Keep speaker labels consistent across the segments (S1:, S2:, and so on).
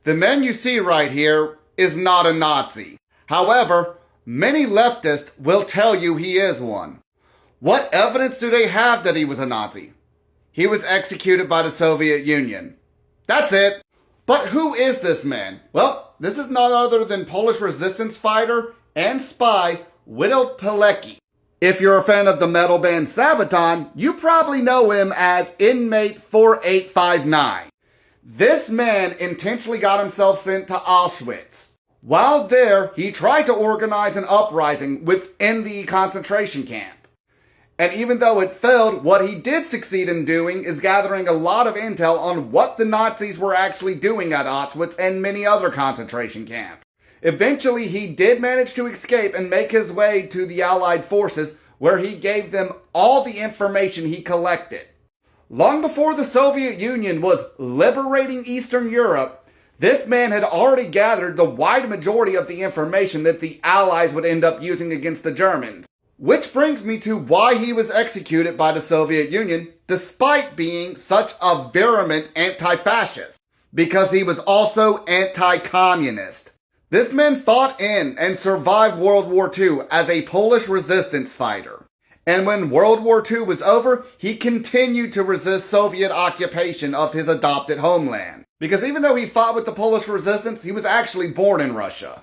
S1: The man you see right here is not a Nazi. However, many leftists will tell you he is one. What evidence do they have that he was a Nazi? He was executed by the Soviet Union. That's it. But who is this man? Well, this is none other than Polish resistance fighter and spy Witold Pilecki. If you're a fan of the metal band Sabaton, you probably know him as Inmate 4859. This man intentionally got himself sent to Auschwitz. While there, he tried to organize an uprising within the concentration camp. And even though it failed, what he did succeed in doing is gathering a lot of intel on what the Nazis were actually doing at Auschwitz and many other concentration camps. Eventually, he did manage to escape and make his way to the Allied forces, where he gave them all the information he collected. Long before the Soviet Union was liberating Eastern Europe, this man had already gathered the wide majority of the information that the Allies would end up using against the Germans. Which brings me to why he was executed by the Soviet Union, despite being such a virulent anti-fascist. Because he was also anti-communist. This man fought in and survived World War II as a Polish resistance fighter. And when World War II was over, he continued to resist Soviet occupation of his adopted homeland. Because even though he fought with the Polish resistance, he was actually born in Russia.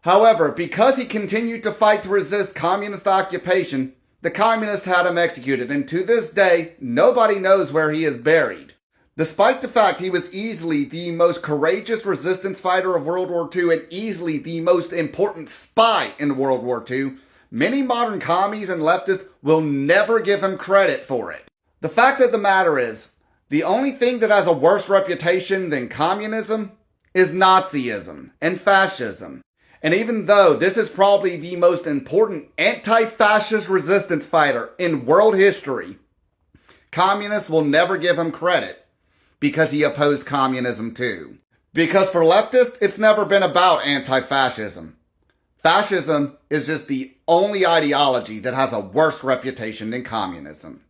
S1: However, because he continued to fight to resist communist occupation, the communists had him executed, and to this day, nobody knows where he is buried. Despite the fact he was easily the most courageous resistance fighter of World War II and easily the most important spy in World War II, many modern commies and leftists will never give him credit for it. The fact of the matter is, the only thing that has a worse reputation than communism is Nazism and fascism. And even though this is probably the most important anti-fascist resistance fighter in world history, communists will never give him credit because he opposed communism too. Because for leftists, it's never been about anti-fascism. Fascism is just the only ideology that has a worse reputation than communism.